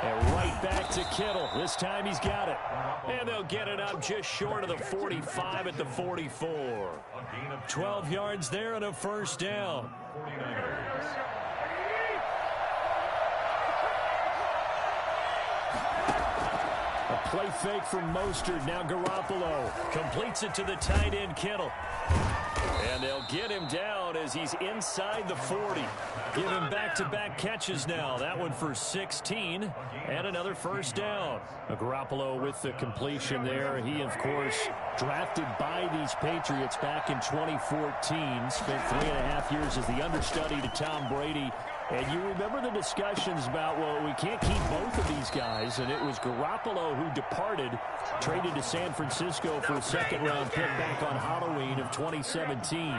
And right back to Kittle. This time he's got it. And they'll get it up just short of the 45 at the 44. 12 yards there and a first down. A play fake from Mostert. Now Garoppolo completes it to the tight end Kittle. And they'll get him down as he's inside the 40. Give him back-to-back catches now. That one for 16 and another first down. Garoppolo with the completion there. He, of course, drafted by these Patriots back in 2014. Spent 3.5 years as the understudy to Tom Brady. And you remember the discussions about, well, we can't keep both of these guys. And it was Garoppolo who departed, traded to San Francisco for a second-round pick back on Halloween of 2017.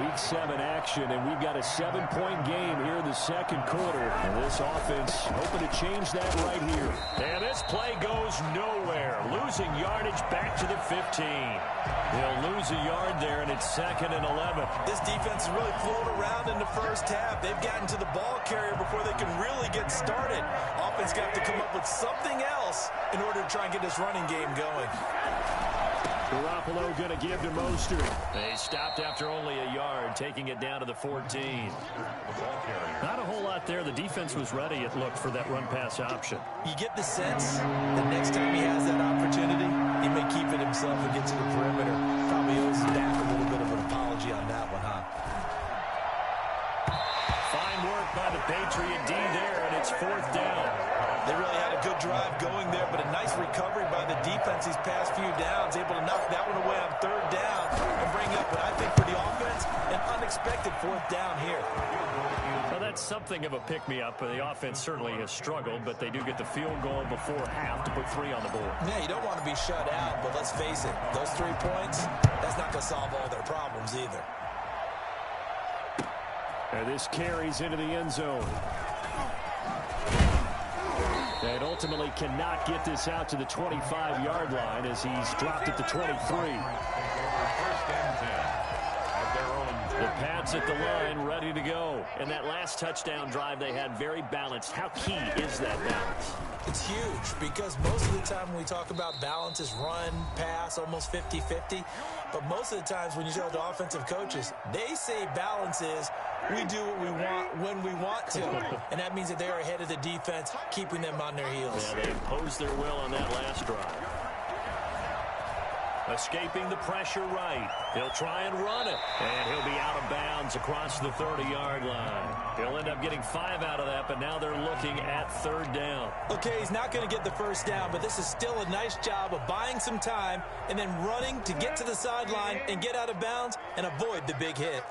Week 7 action, and we've got a 7-point game here in the second quarter. And this offense hoping to change that right here. And this play goes nowhere. Losing yardage back to the 15. They'll lose a yard there, and it's 2nd and 11. This defense is really floating around in the first half. They've gotten to the ball carrier before they can really get started. Offense got to come up with something else in order to try and get this running game going. Garoppolo going to give to Mostert. They stopped after only a yard, taking it down to the 14. Not a whole lot there. The defense was ready, it looked, for that run-pass option. You get the sense that next time he has that opportunity, he may keep it himself and get to the perimeter. Probably owes back a little bit of an apology on that one, huh? Fine work by the Patriot D there, and it's 4th down. They really had a good drive going there, but a nice recovery by the defense these past few downs, able to knock that one away on 3rd down and bring up what I think for the offense, an unexpected 4th down here. Well, that's something of a pick-me-up. The offense certainly has struggled, but they do get the field goal before half to put 3 on the board. Yeah, you don't want to be shut out, but let's face it, those 3 points, that's not going to solve all their problems either. And this carries into the end zone. And ultimately cannot get this out to the 25-yard line as he's dropped at the 23. First and 10 at their own. The Pats at the line, ready to go. And that last touchdown drive they had very balanced. How key is that balance? It's huge because most of the time when we talk about balance is run, pass, almost 50-50. But most of the times when you tell the offensive coaches, they say balance is we do what we want when we want to. And that means that they're ahead of the defense, keeping them on their heels. Yeah, they imposed their will on that last drive. Escaping the pressure right. He'll try and run it. And he'll be out of bounds across the 30-yard line. He'll end up getting 5 out of that, but now they're looking at 3rd down. Okay, he's not going to get the first down, but this is still a nice job of buying some time and then running to get to the sideline and get out of bounds and avoid the big hit.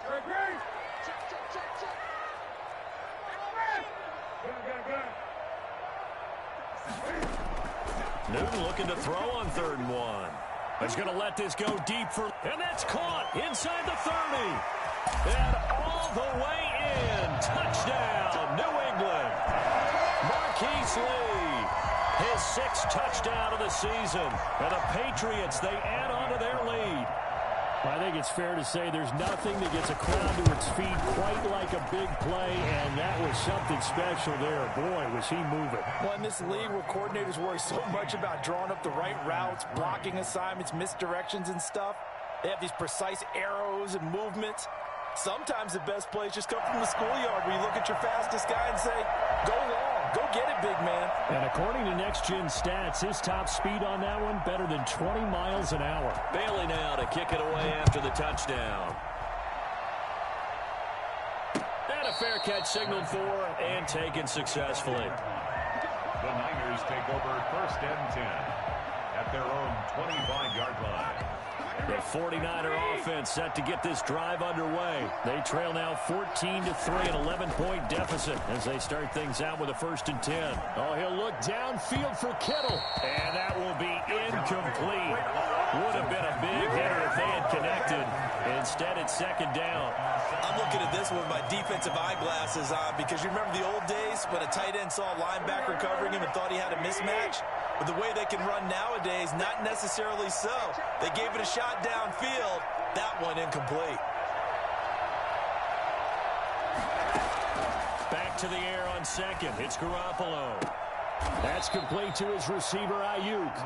Newton looking to throw on 3rd and 1. He's going to let this go deep for, and that's caught inside the 30. And all the way in. Touchdown, New England. Marquise Lee, his 6th touchdown of the season. And the Patriots, they add on to their lead. I think it's fair to say there's nothing that gets a crowd to its feet quite like a big play, and that was something special there. Boy, was he moving. Well, in this league where coordinators worry so much about drawing up the right routes, blocking assignments, misdirections and stuff, they have these precise arrows and movements. Sometimes the best plays just come from the schoolyard where you look at your fastest guy and say, go long. Go get it, big man. And according to Next Gen Stats, his top speed on that one better than 20 miles an hour. Bailey now to kick it away after the touchdown. And a fair catch signaled for and taken successfully. The Niners take over 1st and 10 at their own 25-yard line. The 49er offense set to get this drive underway. They trail now 14-3, an 11-point deficit as they start things out with a 1st and 10. Oh, he'll look downfield for Kittle. And that will be incomplete. Would have been a big hitter if they had connected. Instead, it's 2nd down. I'm looking at this with my defensive eyeglasses on because you remember the old days when a tight end saw a linebacker covering him and thought he had a mismatch? But the way they can run nowadays, not necessarily so. They gave it a shot downfield. That one incomplete. Back to the air on 2nd. It's Garoppolo. That's complete to his receiver, Ayuk.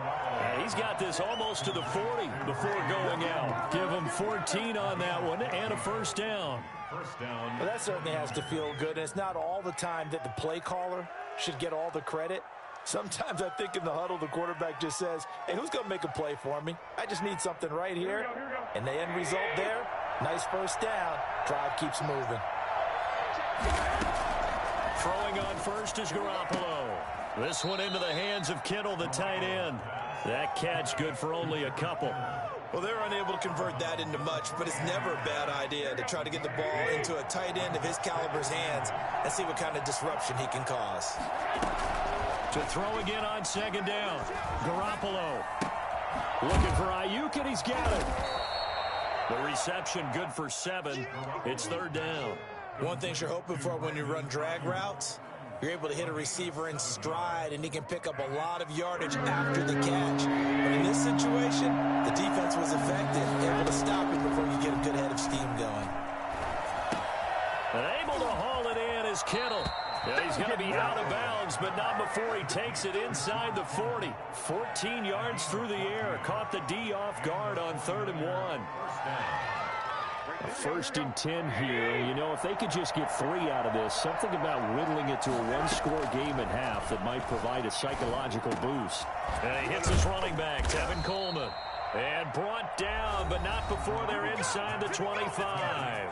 And he's got this almost to the 40 before going out. Give him 14 on that one and a first down. First down. Well, that certainly has to feel good. And it's not all the time that the play caller should get all the credit. Sometimes I think in the huddle, the quarterback just says, hey, who's going to make a play for me? I just need something right here. And the end result there, nice first down. Drive keeps moving. Throwing on first is Garoppolo. This one into the hands of Kittle, the tight end. That catch good for only a couple. Well, they're unable to convert that into much, but it's never a bad idea to try to get the ball into a tight end of his caliber's hands and see what kind of disruption he can cause. To throw again on second down. Garoppolo looking for Ayuk, and he's got it. The reception good for 7. It's third down. One thing you're hoping for when you run drag routes, you're able to hit a receiver in stride, and he can pick up a lot of yardage after the catch. But in this situation, the defense was effective, able to stop it before you get a good head of steam going. And able to haul it in is Kittle. Yeah, he's going to be out of bounds, but not before he takes it inside the 40. 14 yards through the air. Caught the D off guard on 3rd and 1. First and 10 here. You know, if they could just get 3 out of this, something about whittling it to a one-score game at half that might provide a psychological boost. And he hits his running back, Tevin Coleman. And brought down, but not before they're inside the 25.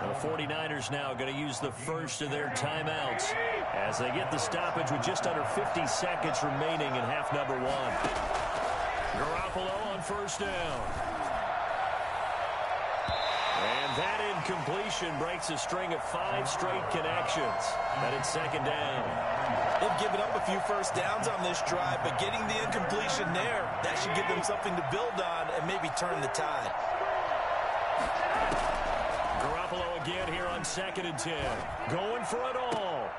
The 49ers now going to use the first of their timeouts as they get the stoppage with just under 50 seconds remaining in half number 1. Garoppolo on first down. And that incompletion breaks a string of 5 straight connections. And it's second down. They've given up a few first downs on this drive, but getting the incompletion there, that should give them something to build on and maybe turn the tide. Garoppolo again here on 2nd and 10. Going for it all.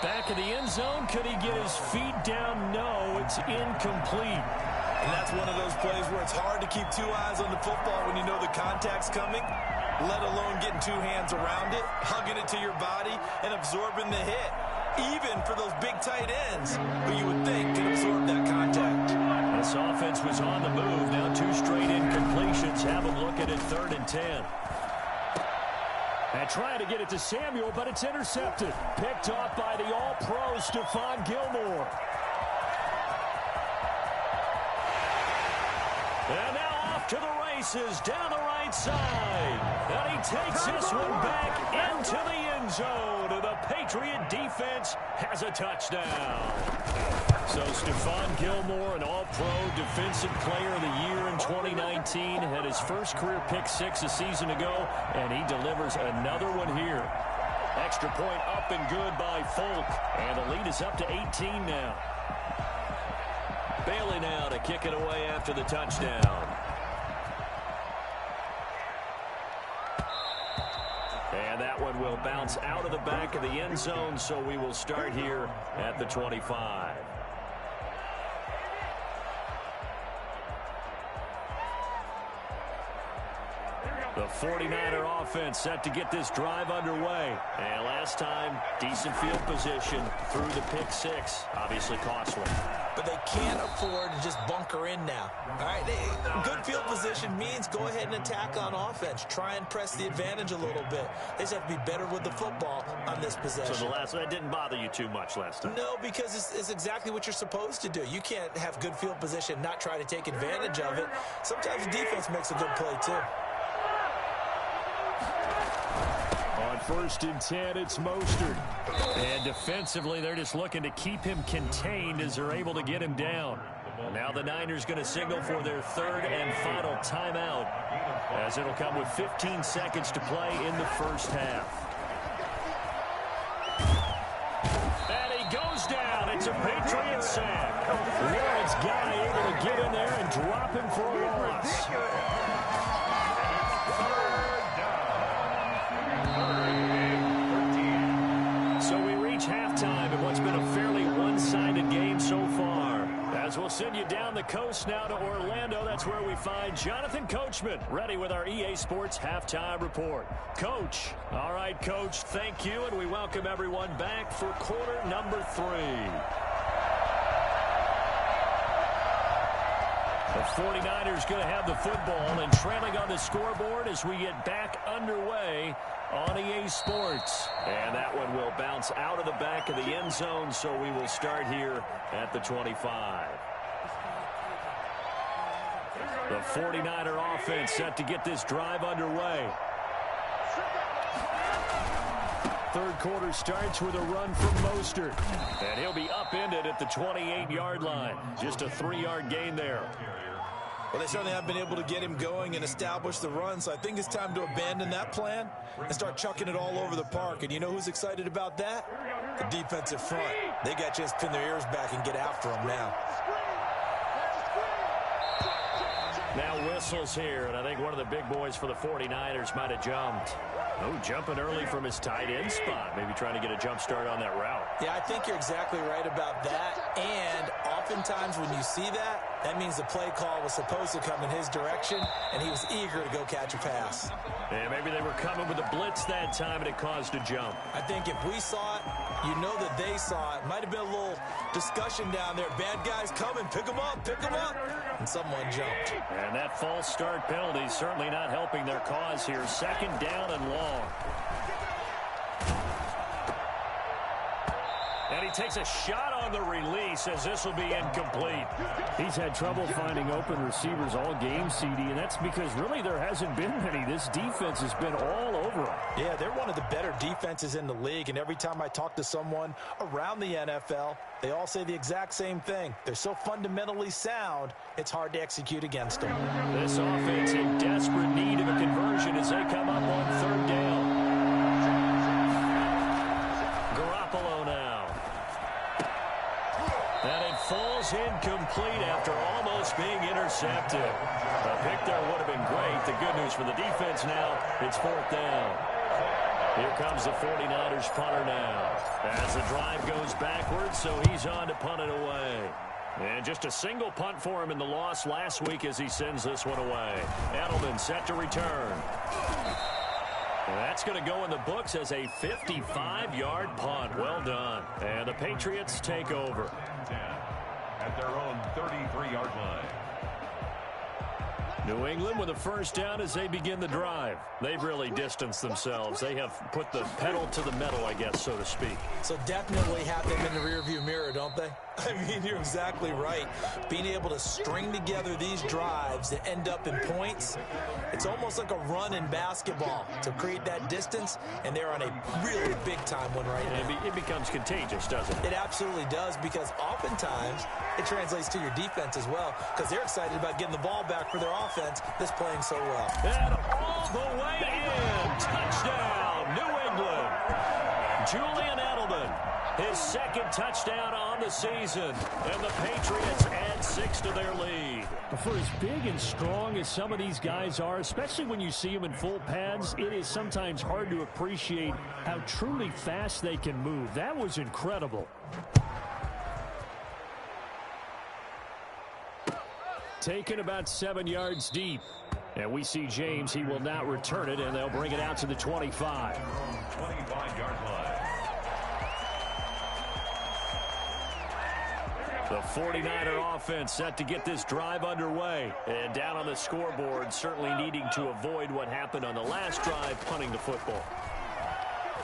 Back of the end zone. Could he get his feet down? No, it's incomplete. And that's one of those plays where it's hard to keep 2 eyes on the football when you know the contact's coming, let alone getting 2 hands around it, hugging it to your body, and absorbing the hit. Even for those big tight ends, who you would think can absorb that contact. This offense was on the move. Now 2 straight incompletions have them looking at 3rd and 10. And trying to get it to Samuel, but it's intercepted. Picked off by the All-Pro Stephon Gilmore. And now off to the races down the right side. And he takes this one back into the end zone. And the Patriot defense has a touchdown. So Stephon Gilmore, an All-Pro Defensive Player of the Year in 2019, had his first career pick 6 a season ago, and he delivers another one here. Extra point up and good by Folk, and the lead is up to 18 now. Bailey now to kick it away after the touchdown. And that one will bounce out of the back of the end zone, so we will start here at the 25. The 49er offense set to get this drive underway. And last time, decent field position through the pick 6. Obviously costly. But they can't afford to just bunker in now. All right, good field position means go ahead and attack on offense. Try and press the advantage a little bit. They just have to be better with the football on this possession. So that didn't bother you too much last time? No, because it's exactly what you're supposed to do. You can't have good field position, not try to take advantage of it. Sometimes the defense makes a good play, too. On 1st and 10, it's Mostert. And defensively, they're just looking to keep him contained as they're able to get him down. Now the Niners going to signal for their 3rd and final timeout, as it'll come with 15 seconds to play in the first half. And he goes down. It's a Patriot sack. Lawrence Guy able to get in there and drop him for a loss. So we reach halftime in what's been a fairly one-sided game so far. As we'll send you down the coast now to Orlando, that's where we find Jonathan Coachman, ready with our EA Sports Halftime Report. Coach. All right, Coach, thank you, and we welcome everyone back for quarter number 3. 49ers going to have the football and trailing on the scoreboard as we get back underway on EA Sports. And that one will bounce out of the back of the end zone, so we will start here at the 25. The 49er offense set to get this drive underway. Third quarter starts with a run from Mostert. And he'll be upended at the 28-yard line. Just a 3-yard gain there. Well, they certainly have been able to get him going and establish the run, so I think it's time to abandon that plan and start chucking it all over the park. And you know who's excited about that? The defensive front. They got to just pin their ears back and get after him now. Now whistles here, and I think one of the big boys for the 49ers might have jumped. Oh, jumping early from his tight end spot. Maybe trying to get a jump start on that route. Yeah, I think you're exactly right about that. And oftentimes when you see that, that means the play call was supposed to come in his direction, and he was eager to go catch a pass. Yeah, maybe they were coming with a blitz that time, and it caused a jump. I think if we saw it, you know that they saw it. Might have been a little discussion down there. Bad guys coming, pick them up, and someone jumped. And that false start penalty is certainly not helping their cause here. Second down and long. And he takes a shot on the release as this will be incomplete. He's had trouble finding open receivers all game, CD, and that's because really there hasn't been many. This defense has been all over him. Yeah, they're one of the better defenses in the league, and every time I talk to someone around the NFL, they all say the exact same thing. They're so fundamentally sound, it's hard to execute against them. This offense in desperate need of a conversion as they come up on third down. Garoppolo now. And it falls incomplete after almost being intercepted. A pick there would have been great. The good news for the defense now, it's fourth down. Here comes the 49ers punter now. As the drive goes backwards, so he's on to punt it away. And just a single punt for him in the loss last week as he sends this one away. Edelman set to return. And that's going to go in the books as a 55-yard punt. Well done. And the Patriots take over. At their own 33-yard line. New England with a first down as they begin the drive. They've really distanced themselves. They have put the pedal to the metal, I guess, so to speak. So definitely have them in the rearview mirror, don't they? I mean, you're exactly right. Being able to string together these drives that end up in points, it's almost like a run in basketball to create that distance, and they're on a really big-time one right now. It becomes contagious, doesn't it? It absolutely does, because oftentimes it translates to your defense as well, because they're excited about getting the ball back for their offense that's playing so well. And all the way in. Touchdown, New England. Julian Edelman, his second touchdown on the season. And the Patriots add 6 to their lead. For as big and strong as some of these guys are, especially when you see them in full pads, it is sometimes hard to appreciate how truly fast they can move. That was incredible. Taken about 7 yards deep. And we see James. He will not return it, and they'll bring it out to the 25. 25-yard line. The 49er offense set to get this drive underway. And down on the scoreboard, certainly needing to avoid what happened on the last drive, punting the football.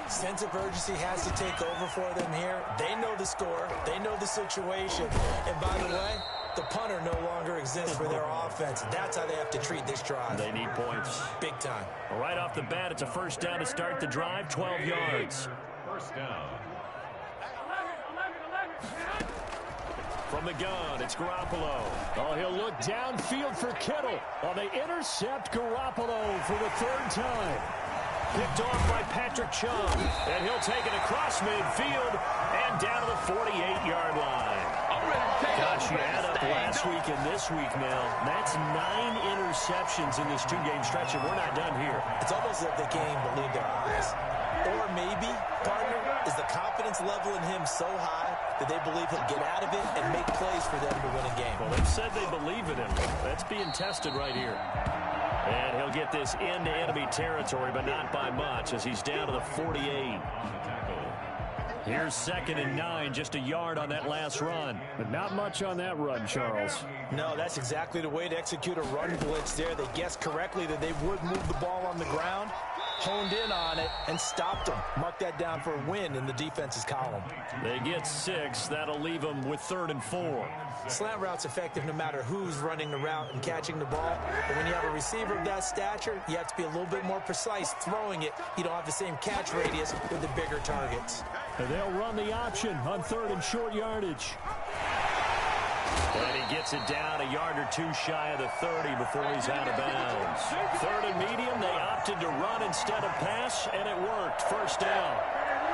Sense of urgency has to take over for them here. They know the score. They know the situation. And by the way, the punter no longer exists for their offense. That's how they have to treat this drive. They need points. Big time. Right off the bat, it's a first down to start the drive, 12 yards. First down. From the gun, it's Garoppolo. Oh, he'll look downfield for Kittle. Oh, they intercept Garoppolo for the third time. Picked off by Patrick Chung. And he'll take it across midfield and down to the 48-yard line. Gosh, you add up last week and this week now. That's 9 interceptions in this 2-game stretch, and we're not done here. It's almost like they can't even believe their eyes. Or maybe, partner, is the confidence level in him so high that they believe he'll get out of it and make plays for them to win a game. Well, they've said they believe in him. That's being tested right here. And he'll get this into enemy territory, but not by much, as he's down to the 48. Here's 2nd and 9, just a yard on that last run. But not much on that run, Charles. No, that's exactly the way to execute a run blitz there. They guessed correctly that they would move the ball on the ground, honed in on it, and stopped them. Mark that down for a win in the defense's column. They get 6. That'll leave them with 3rd and 4. Slant route's effective no matter who's running the route and catching the ball. But when you have a receiver of that stature, you have to be a little bit more precise throwing it. You don't have the same catch radius with the bigger targets. And they'll run the option on 3rd and short yardage. And he gets it down a yard or two shy of the 30 before he's out of bounds. 3rd and medium, they opted to run instead of pass, and it worked. First down.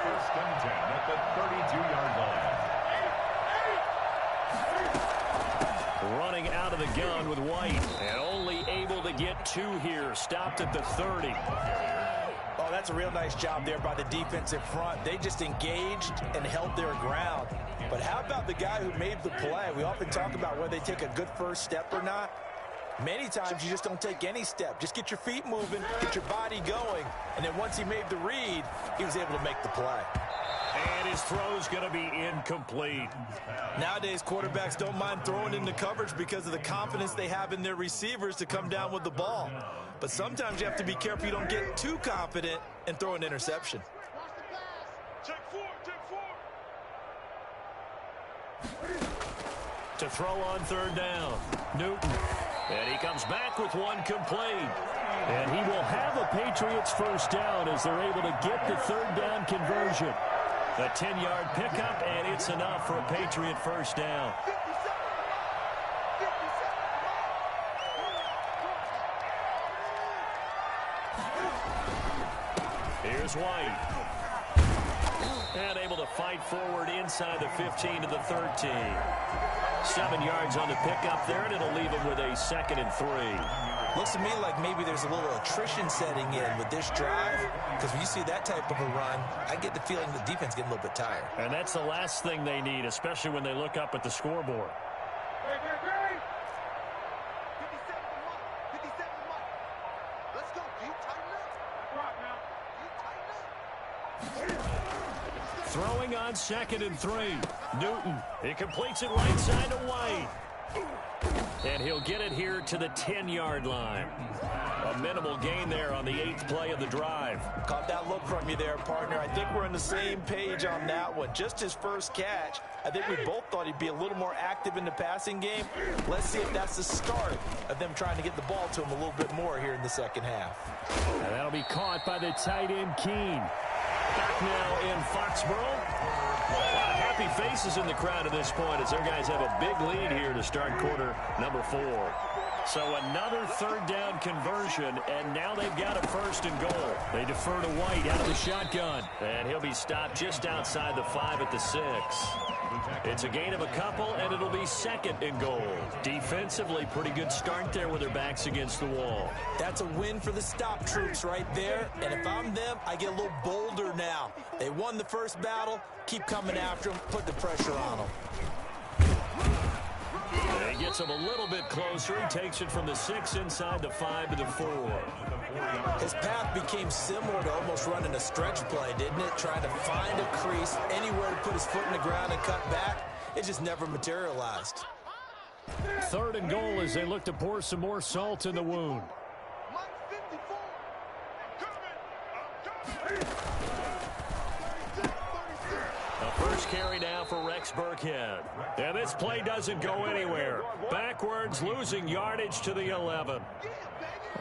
1st and 10 at the 32-yard line. Running out of the gun with White, and only able to get 2 here. Stopped at the 30. Oh, that's a real nice job there by the defensive front. They just engaged and held their ground. But how about the guy who made the play? We often talk about whether they take a good first step or not. Many times you just don't take any step. Just get your feet moving, get your body going, and then once he made the read, he was able to make the play. And his throw's going to be incomplete. Nowadays, quarterbacks don't mind throwing into coverage because of the confidence they have in their receivers to come down with the ball. But sometimes you have to be careful you don't get too confident and throw an interception. To throw on 3rd down, Newton. And he comes back with one complete. And he will have a Patriots first down as they're able to get the 3rd down conversion. A 10-yard pickup, and it's enough for a Patriot first down. Here's White. And able to fight forward inside the 15 to the 13. 7 yards on the pickup there, and it'll leave him with a 2nd and 3. Looks to me like maybe there's a little attrition setting in with this drive, because when you see that type of a run, I get the feeling the defense getting a little bit tired. And that's the last thing they need, especially when they look up at the scoreboard. Throwing on 2nd and 3. Newton. He completes it right side to White. And he'll get it here to the 10-yard line. A minimal gain there on the 8th play of the drive. Caught that look from you there, partner. I think we're on the same page on that one. Just his first catch. I think we both thought he'd be a little more active in the passing game. Let's see if that's the start of them trying to get the ball to him a little bit more here in the second half. And that'll be caught by the tight end, Keene. Back now in Foxborough. A lot of happy faces in the crowd at this point as their guys have a big lead here to start quarter number 4. So another 3rd down conversion, and now they've got a 1st and goal. They defer to White out of the shotgun, and he'll be stopped just outside the 5 at the 6. It's a gain of a couple, and it'll be 2nd and goal. Defensively, pretty good start there with their backs against the wall. That's a win for the stop troops right there, and if I'm them, I get a little bolder now. They won the first battle, keep coming after them, put the pressure on them. He gets him a little bit closer. He takes it from the 6 inside the 5 to the 4. His path became similar to almost running a stretch play, didn't it? Trying to find a crease, anywhere to put his foot in the ground and cut back. It just never materialized. 3rd and goal as they look to pour some more salt in the wound. First carry now for Rex Burkhead. And this play doesn't go anywhere. Backwards, losing yardage to the 11.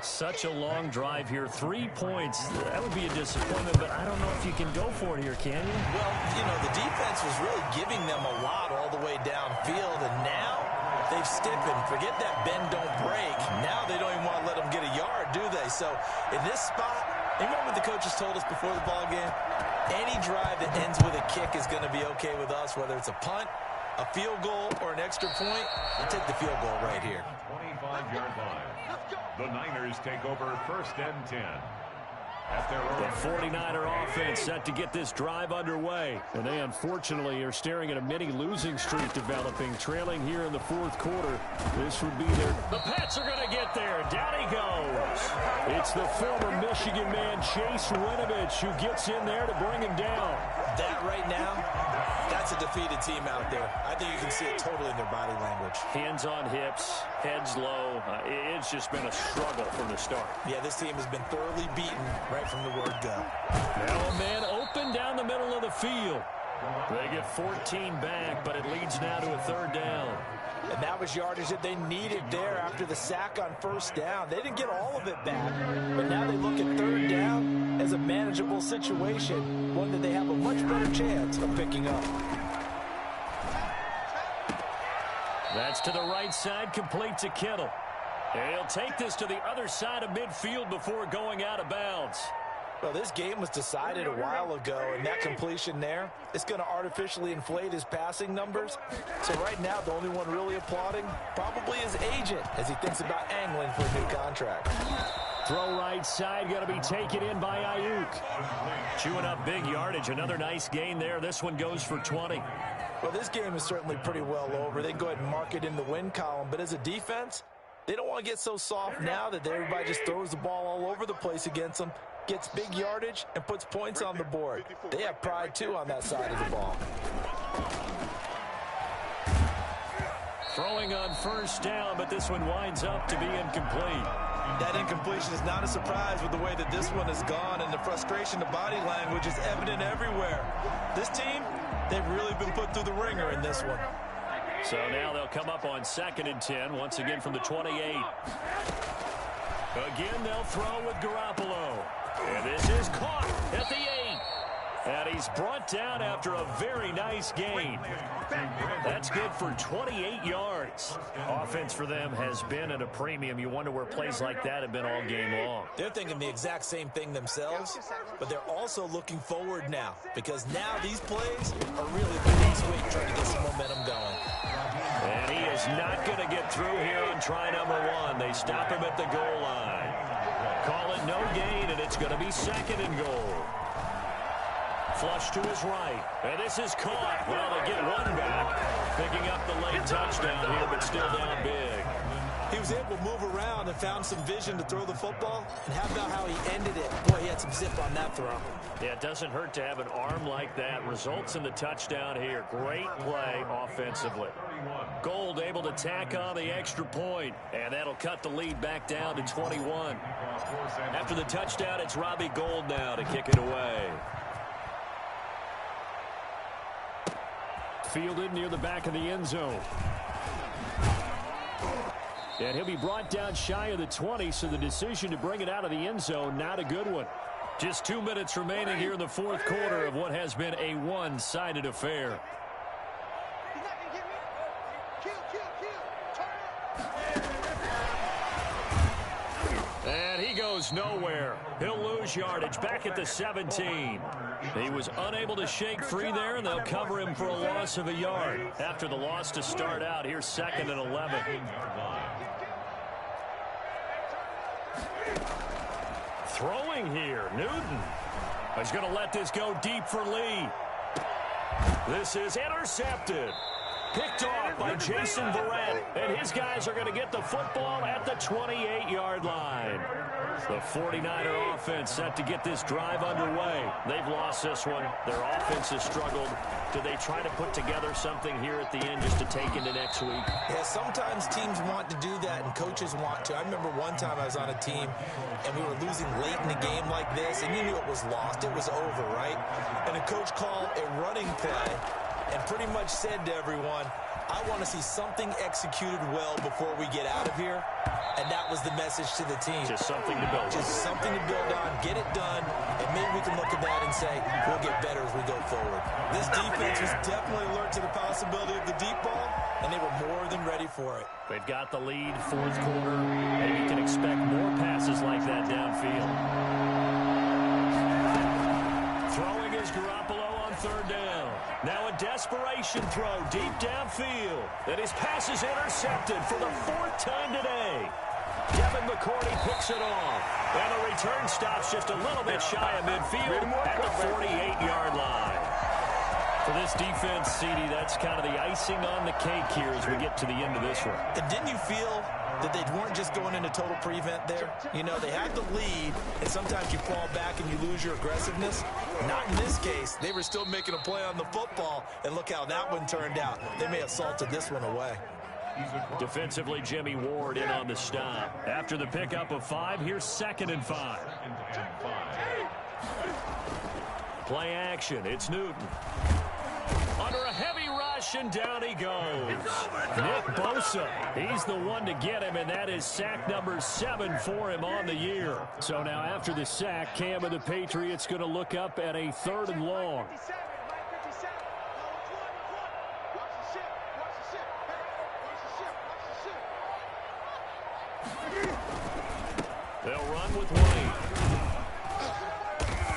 Such a long drive here. 3 points. That would be a disappointment, but I don't know if you can go for it here, can you? Well, you know, the defense was really giving them a lot all the way downfield, and now they've stiffened. Forget that bend, don't break. Now they don't even want to let them get a yard, do they? So in this spot, remember what the coaches told us before the ball game? Any drive that ends with a kick is going to be okay with us, whether it's a punt, a field goal, or an extra point. We'll take the field goal right here. 25-yard line. The Niners take over 1st and 10. At their own. The 49er offense set to get this drive underway. And they unfortunately are staring at a mini losing streak developing, trailing here in the 4th quarter. This would be their... The Pats are going to get there. Down he goes. It's the former Michigan man, Chase Winovich, who gets in there to bring him down. That right now, that's a defeated team out there. I think you can see it totally in their body language. Hands on hips, heads low. It's just been a struggle from the start. Yeah, this team has been thoroughly beaten right from the word go. Now a man open down the middle of the field. They get 14 back, but it leads now to a third down. And that was yardage that they needed there after the sack on first down. They didn't get all of it back, but now they look at third down as a manageable situation, one that they have a much better chance of picking up. That's to the right side, complete to Kittle. And he'll take this to the other side of midfield before going out of bounds. Well, this game was decided a while ago, and that completion there is going to artificially inflate his passing numbers. So right now, the only one really applauding probably his agent as he thinks about angling for a new contract. Throw right side, going to be taken in by Ayuk. Chewing up big yardage, another nice gain there. This one goes for 20. Well, this game is certainly pretty well over. They can go ahead and mark it in the win column, but as a defense, they don't want to get so soft now that everybody just throws the ball all over the place against them, gets big yardage, and puts points on the board. They have pride, too, on that side of the ball. Throwing on first down, but this one winds up to be incomplete. That incompletion is not a surprise with the way that this one has gone, and the frustration, the body language is evident everywhere. This team, they've really been put through the ringer in this one. So now they'll come up on 2nd and 10, once again from the 28. Again, they'll throw with Garoppolo. And this is caught at the 8. And he's brought down after a very nice gain. That's good for 28 yards. Offense for them has been at a premium. You wonder where plays like that have been all game long. They're thinking the exact same thing themselves, but they're also looking forward now, because now these plays are really the next week trying to get some momentum going. And he is not going to get through here on try number 1. They stop him at the goal line. Call it no gain, and it's going to be 2nd and goal. Flush to his right. And this is caught. Well, they get one back. Picking up the late touchdown here, but still down big. He was able to move around and found some vision to throw the football. And how about how he ended it? Boy, he had some zip on that throw. Yeah, it doesn't hurt to have an arm like that. Results in the touchdown here. Great play offensively. Gold able to tack on the extra point, and that'll cut the lead back down to 21. After the touchdown, it's Robbie Gould now to kick it away. Fielded near the back of the end zone. And he'll be brought down shy of the 20, so the decision to bring it out of the end zone, not a good one. Just 2 minutes remaining here in the fourth quarter of what has been a one-sided affair. And he goes nowhere. He'll lose yardage back at the 17. He was unable to shake free there, and they'll cover him for a loss of a yard. After the loss to start out, here's 2nd and 11. Throwing here, Newton. He's going to let this go deep for Lee. This is intercepted. Picked off by Jason Verrett, and his guys are going to get the football at the 28-yard line. The 49er offense set to get this drive underway. They've lost this one. Their offense has struggled. Do they try to put together something here at the end just to take into next week? Yeah, sometimes teams want to do that, and coaches want to. I remember one time I was on a team, and we were losing late in the game like this, and you knew it was lost. It was over, right? And a coach called a running play and pretty much said to everyone, I want to see something executed well before we get out of here. And that was the message to the team. Just something to build on. Just something to build on, get it done, and maybe we can look at that and say, we'll get better as we go forward. This defense was definitely alert to the possibility of the deep ball, and they were more than ready for it. They've got the lead, fourth quarter. Maybe you can expect more passes like that downfield. Throwing is Garoppolo on third down. Now a desperation throw deep downfield. And his pass is intercepted for the 4th time today. Devin McCourty picks it off. And the return stops just a little bit shy of midfield at the 48-yard line. For this defense, CD, that's kind of the icing on the cake here as we get to the end of this one. And didn't you feel that they weren't just going into total prevent there. You know, they had the lead, and sometimes you fall back and you lose your aggressiveness. Not in this case. They were still making a play on the football, and look how that one turned out. They may have salted this one away. Defensively, Jimmy Ward in on the stop. After the pickup of 5, here's 2nd and 5. Play action. It's Newton. Under a heavy rush, and down he goes. Nick Bosa, he's the one to get him, and that is sack number 7 for him on the year. So now after the sack, Cam of the Patriots going to look up at a 3rd and long. They'll run with White.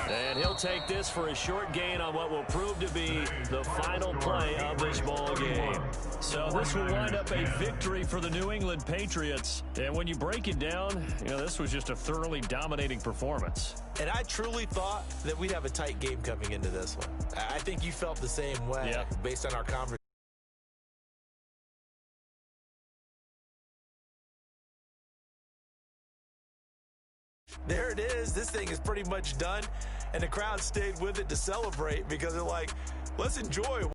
And he'll take this for a short gain on what will prove to be the final play of this ball game. So this will wind up a victory for the New England Patriots. And when you break it down, you know, this was just a thoroughly dominating performance. And I truly thought that we'd have a tight game coming into this one. I think you felt the same way based on our conversation. There it is. This thing is pretty much done. And the crowd stayed with it to celebrate because they're like, let's enjoy